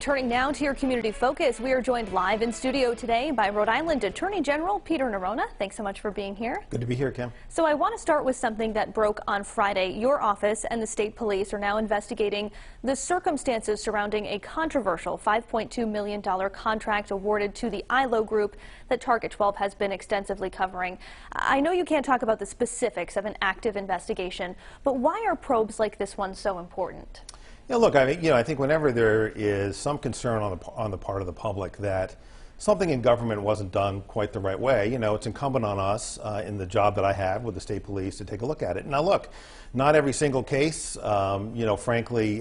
Turning now to your community focus, we are joined live in studio today by Rhode Island Attorney General Peter Neronha. Thanks so much for being here. Good to be here, Kim. So I want to start with something that broke on Friday. Your office and the state police are now investigating the circumstances surrounding a controversial $5.2 million contract awarded to the ILO group that Target 12 has been extensively covering. I know you can't talk about the specifics of an active investigation, but why are probes like this one so important? Yeah, look, I think whenever there is some concern on the part of the public that something in government wasn't done quite the right way, it's incumbent on us in the job that I have with the state police to take a look at it. Now, look, not every single case, frankly,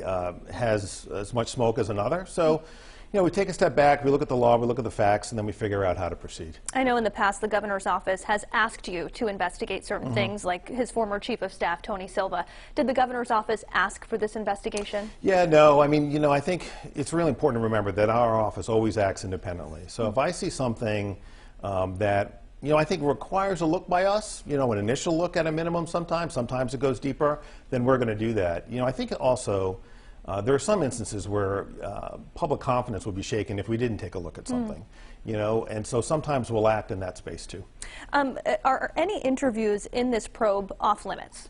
has as much smoke as another. So, we take a step back, we look at the law, we look at the facts, and then we figure out how to proceed. I know in the past the governor's office has asked you to investigate certain things, like his former chief of staff, Tony Silva. Did the governor's office ask for this investigation? Yeah, no, I think it's really important to remember that our office always acts independently. So if I see something that I think requires a look by us, an initial look at a minimum sometimes it goes deeper, then we're going to do that. I think also there are some instances where public confidence would be shaken if we didn't take a look at something, and so sometimes we'll act in that space too. Are any interviews in this probe off limits?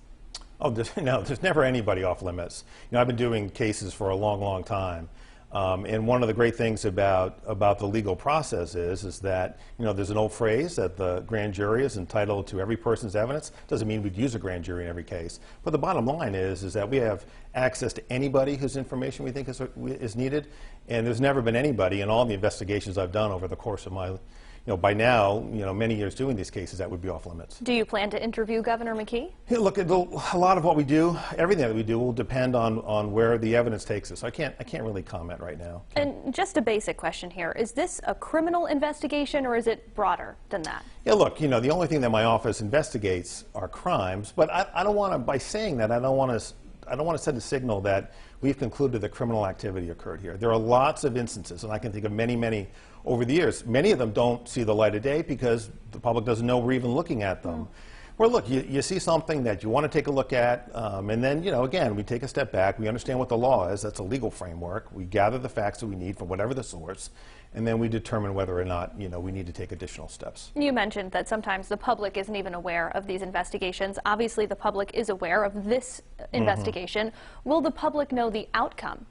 Oh, no, there's never anybody off limits. I've been doing cases for a long, long time. And one of the great things about the legal process is that, there's an old phrase that the grand jury is entitled to every person's evidence. Doesn't mean we'd use a grand jury in every case. But the bottom line is that we have access to anybody whose information we think is needed. And there's never been anybody in all the investigations I've done over the course of my, by now, many years doing these cases, that would be off limits. Do you plan to interview Governor McKee? Hey, look, a lot of what we do, everything that we do, will depend on where the evidence takes us. I can't really comment right now. And just a basic question here: is this a criminal investigation, or is it broader than that? Yeah, look, the only thing that my office investigates are crimes, but I don't want to. By saying that, I don't want to send a signal that we've concluded that criminal activity occurred here. There are lots of instances, and I can think of many over the years. Many of them don't see the light of day because the public doesn't know we're even looking at them. Well, look, you see something that you want to take a look at, and then, again, we take a step back. We understand what the law is. That's a legal framework. We gather the facts that we need from whatever the source, and then we determine whether or not, we need to take additional steps. You mentioned that sometimes the public isn't even aware of these investigations. Obviously, the public is aware of this investigation. Will the public know the outcome?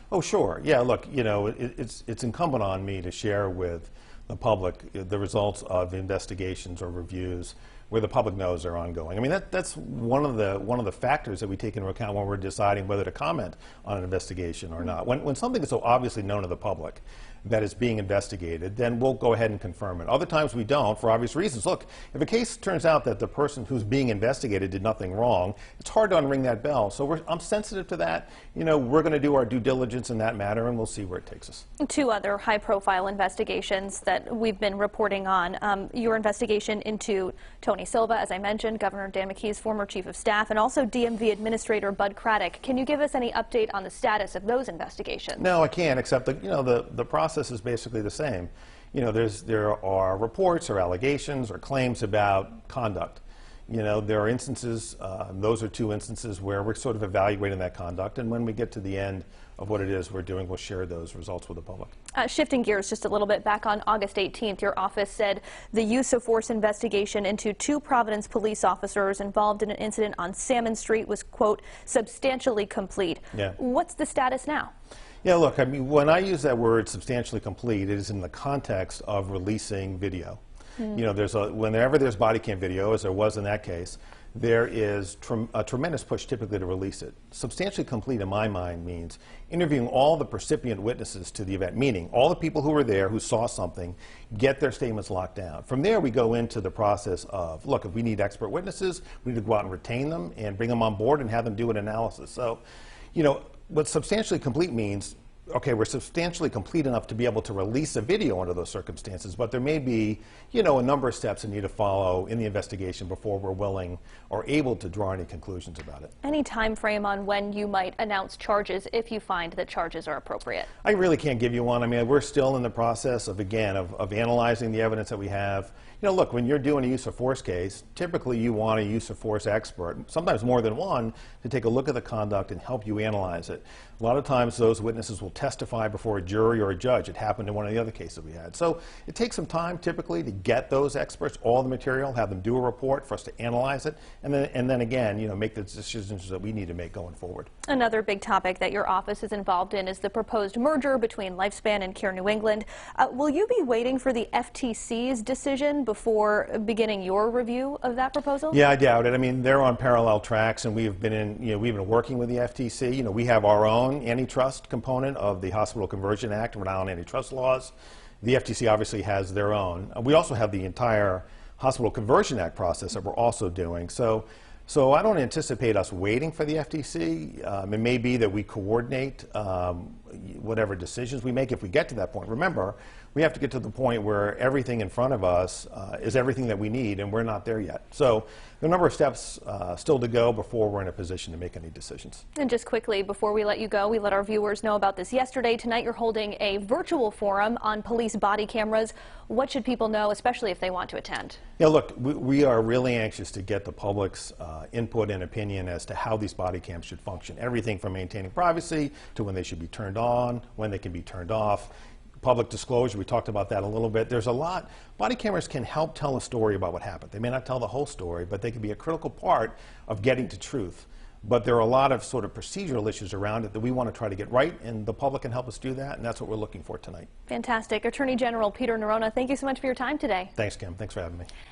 Oh, sure. Yeah, look, it's incumbent on me to share with the public the results of investigations or reviews where the public knows they're ongoing. I mean, that's one of the factors that we take into account when we're deciding whether to comment on an investigation or not. When something is so obviously known to the public that is being investigated, then we'll go ahead and confirm it. Other times we don't, for obvious reasons. Look, if a case turns out that the person who's being investigated did nothing wrong, it's hard to unring that bell. So I'm sensitive to that. We're going to do our due diligence in that matter, and we'll see where it takes us. Two other high-profile investigations that we've been reporting on. Your investigation into Tony Silva, as I mentioned, Governor Dan McKee's former chief of staff, and also DMV Administrator Bud Craddock. Can you give us any update on the status of those investigations? No, I can't, except that, the process is basically the same. There are reports or allegations or claims about conduct. There are instances, those are two instances where we're sort of evaluating that conduct, and when we get to the end of what it is we're doing, we'll share those results with the public. Shifting gears just a little bit, back on August 18th, your office said the use of force investigation into two Providence police officers involved in an incident on Salmon Street was, quote, substantially complete. Yeah. What's the status now? Yeah, look, when I use that word substantially complete, it is in the context of releasing video. Whenever there's body cam video, as there was in that case, there is a tremendous push typically to release it. Substantially complete, in my mind, means interviewing all the percipient witnesses to the event, meaning all the people who were there who saw something, get their statements locked down. From there, we go into the process of, look, if we need expert witnesses, we need to go out and retain them and bring them on board and have them do an analysis. So, what substantially complete means, okay, we're substantially complete enough to be able to release a video under those circumstances, but there may be, a number of steps that need to follow in the investigation before we're willing or able to draw any conclusions about it. Any time frame on when you might announce charges if you find that charges are appropriate? I really can't give you one. I mean, we're still in the process of analyzing the evidence that we have. Look, when you're doing a use of force case, typically you want a use of force expert, sometimes more than one, to take a look at the conduct and help you analyze it. A lot of times those witnesses will testify before a jury or a judge. It happened in one of the other cases we had. So it takes some time typically to get those experts, all the material, have them do a report for us to analyze it, and then again, make the decisions that we need to make going forward. Another big topic that your office is involved in is the proposed merger between Lifespan and Care New England. Will you be waiting for the FTC's decision before beginning your review of that proposal? Yeah, I doubt it. I mean, they're on parallel tracks, and we've been working with the FTC. We have our own antitrust component of the Hospital Conversion Act and Rhode Island antitrust laws. The FTC obviously has their own. We also have the entire Hospital Conversion Act process that we're also doing. So I don't anticipate us waiting for the FTC. It may be that we coordinate whatever decisions we make if we get to that point. Remember, we have to get to the point where everything in front of us is everything that we need, and we're not there yet. So there are a number of steps still to go before we're in a position to make any decisions. And just quickly, before we let you go, we let our viewers know about this yesterday. Tonight you're holding a virtual forum on police body cameras. What should people know, especially if they want to attend? Yeah, look, we are really anxious to get the public's input and opinion as to how these body cams should function. Everything from maintaining privacy to when they should be turned on, when they can be turned off. Public disclosure, we talked about that a little bit. There's a lot. Body cameras can help tell a story about what happened. They may not tell the whole story, but they can be a critical part of getting to truth. But there are a lot of sort of procedural issues around it that we want to try to get right, and the public can help us do that, and that's what we're looking for tonight. Fantastic. Attorney General Peter Neronha, thank you so much for your time today. Thanks, Kim. Thanks for having me.